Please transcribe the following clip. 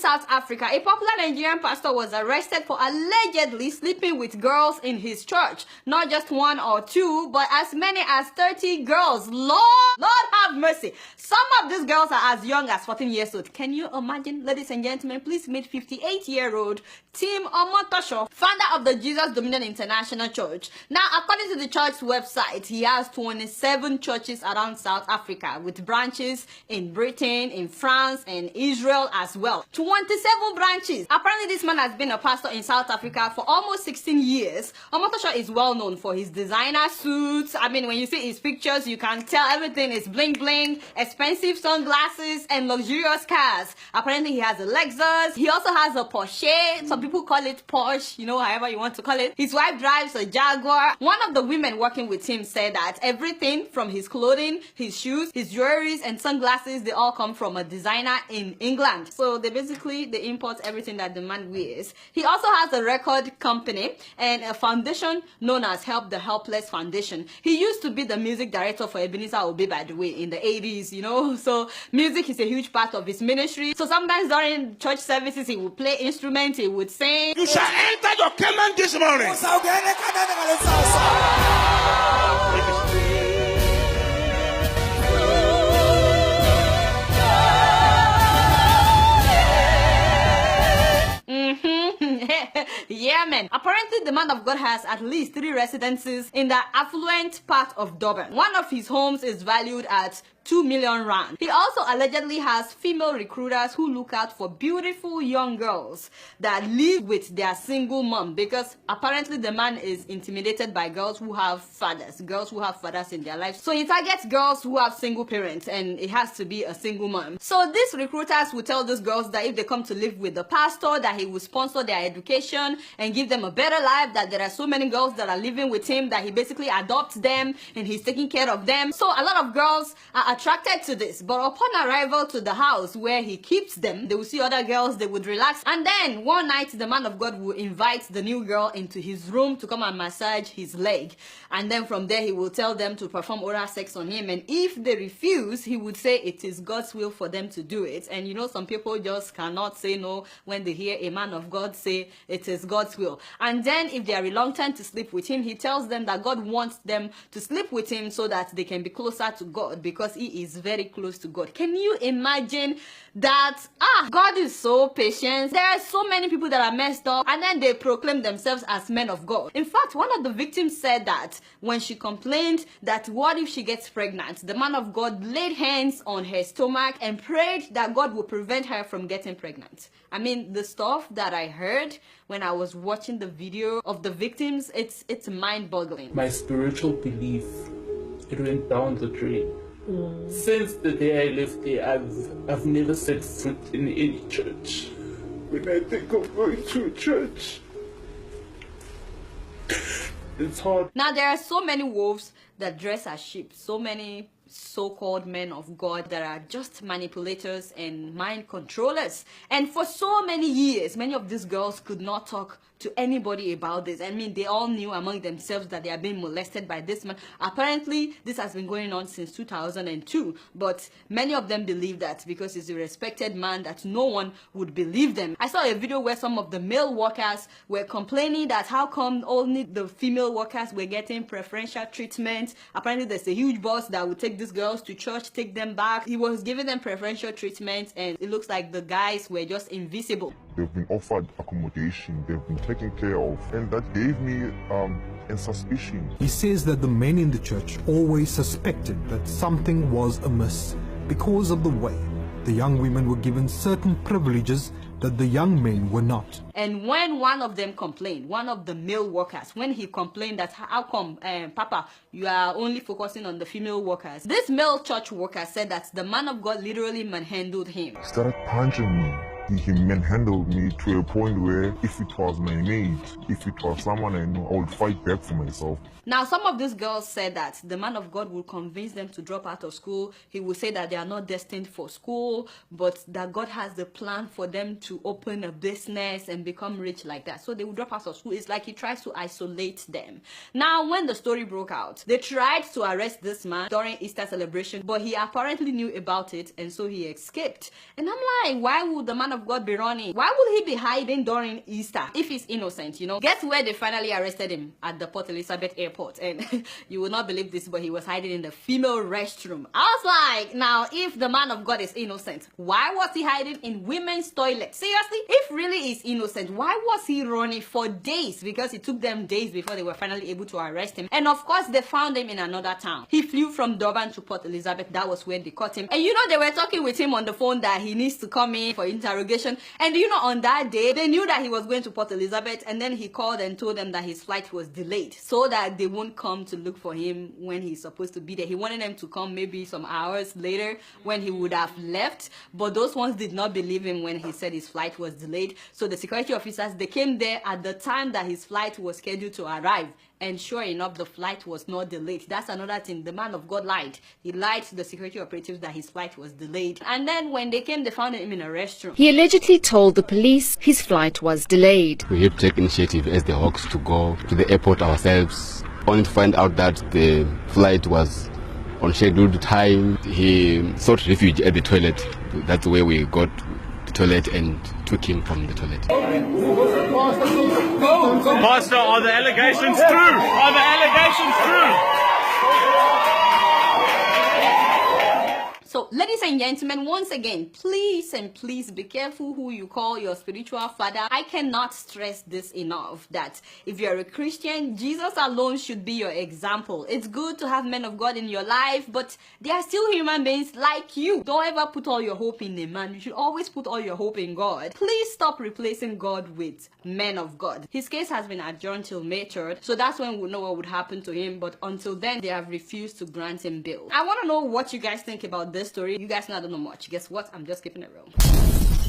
South Africa, a popular Nigerian pastor was arrested for allegedly sleeping with girls in his church. Not just one or two, but as many as 30 girls. Lord have mercy. Some of these girls are as young as 14 years old. Can you imagine? Ladies and gentlemen, please meet 58-year-old Tim Omotosho, founder of the Jesus Dominion International Church. Now, according to the church's website, he has 27 churches around South Africa with branches in Britain, in France, and Israel as well. 27 branches. Apparently, this man has been a pastor in South Africa for almost 16 years. Omotosho is well known for his designer suits. I mean, when you see his pictures, you can tell everything is bling bling, expensive sunglasses, and luxurious cars. Apparently, he has a Lexus. He also has a Porsche. Some people call it Porsche, you know, however you want to call it. His wife drives a Jaguar. One of the women working with him said that everything from his clothing, his shoes, his jewelries, and sunglasses, they all come from a designer in England. So they import everything that the man wears. He also has a record company and a foundation known as Help the Helpless Foundation. He used to be the music director for Ebenezer Obey, by the way, in the 80s, you know. So music is a huge part of his ministry. So sometimes during church services, he would play instruments, he would sing. You shall enter your Canaan this morning. Yeah, man. Apparently, the man of God has at least 3 residences in the affluent part of Durban. One of his homes is valued at 2 million rand. He also allegedly has female recruiters who look out for beautiful young girls that live with their single mom, because apparently the man is intimidated by girls who have fathers in their lives. So he targets girls who have single parents, and it has to be a single mom. So these recruiters will tell these girls that if they come to live with the pastor, that he will sponsor their education and give them a better life, that there are so many girls that are living with him that he basically adopts them and he's taking care of them. So a lot of girls are attracted to this, but upon arrival to the house where he keeps them, they will see other girls, they would relax, and then one night the man of God will invite the new girl into his room to come and massage his leg, and then from there he will tell them to perform oral sex on him, and if they refuse, he would say it is God's will for them to do it. And you know, some people just cannot say no when they hear a man of God say it is God's will. And then if they are reluctant to sleep with him, he tells them that God wants them to sleep with him so that they can be closer to God, because he is very close to God. Can you imagine that? God is so patient. There are so many people that are messed up, and then they proclaim themselves as men of God. In fact, one of the victims said that when she complained that what if she gets pregnant, the man of God laid hands on her stomach and prayed that God would prevent her from getting pregnant. I mean, the stuff that I heard when I was watching the video of the victims, it's mind-boggling. My spiritual belief, it went down the drain. Since the day I left there, I've never set foot in any church. When I think of going to a church, it's hard. Now, there are so many wolves that dress as sheep, so many so-called men of God that are just manipulators and mind controllers. And for so many years, many of these girls could not talk to anybody about this. I mean, they all knew among themselves that they are being molested by this man. Apparently, this has been going on since 2002, but many of them believe that because he's a respected man, that no one would believe them. I saw a video where some of the male workers were complaining that how come only the female workers were getting preferential treatment. Apparently, there's a huge boss that would take these girls to church, take them back. He was giving them preferential treatment, and it looks like the guys were just invisible. They've been offered accommodation, they've been taken care of, and that gave me a suspicion. He says that the men in the church always suspected that something was amiss because of the way the young women were given certain privileges that the young men were not. And when one of them complained, one of the male workers, when he complained that how come, Papa, you are only focusing on the female workers, this male church worker said that the man of God literally manhandled him. He started punching me. He manhandled me to a point where if it was my mate, if it was someone I know, I would fight back for myself. Now, some of these girls said that the man of God will convince them to drop out of school. He will say that they are not destined for school, but that God has a plan for them to open a business and become rich like that. So they will drop out of school. It's like he tries to isolate them. Now, when the story broke out, they tried to arrest this man during Easter celebration, but he apparently knew about it, and so he escaped. And I'm like, why would the man of of God be running? Why would he be hiding during Easter if he's innocent, you know? Guess where they finally arrested him? At the Port Elizabeth airport. And you will not believe this, but he was hiding in the female restroom. I was like, now if the man of God is innocent, why was he hiding in women's toilet? Seriously? If really he's innocent, why was he running for days? Because it took them days before they were finally able to arrest him. And of course, they found him in another town. He flew from Durban to Port Elizabeth. That was where they caught him. And you know, they were talking with him on the phone that he needs to come in for interrogation. And you know, on that day, they knew that he was going to Port Elizabeth, and then he called and told them that his flight was delayed so that they won't come to look for him when he's supposed to be there. He wanted them to come maybe some hours later when he would have left, but those ones did not believe him when he said his flight was delayed. So the security officers, they came there at the time that his flight was scheduled to arrive. And sure enough, the flight was not delayed. That's another thing. The man of God lied. He lied to the security operatives that his flight was delayed. And then when they came, they found him in a restroom. He allegedly told the police his flight was delayed. We had to take initiative as the Hawks to go to the airport ourselves, only to find out that the flight was on scheduled time. He sought refuge at the toilet. That's where we got the toilet and took him from the toilet. Pastor, are the allegations true? Are the allegations true? So, ladies and gentlemen, once again, please and please be careful who you call your spiritual father. I cannot stress this enough that if you're a Christian, Jesus alone should be your example. It's good to have men of God in your life, but they are still human beings like you. Don't ever put all your hope in a man. You should always put all your hope in God. Please stop replacing God with men of God. His case has been adjourned till May 3rd, so that's when we'll know what would happen to him. But until then, they have refused to grant him bail. I want to know what you guys think about this story. You guys know I don't know much. Guess what? I'm just keeping it real.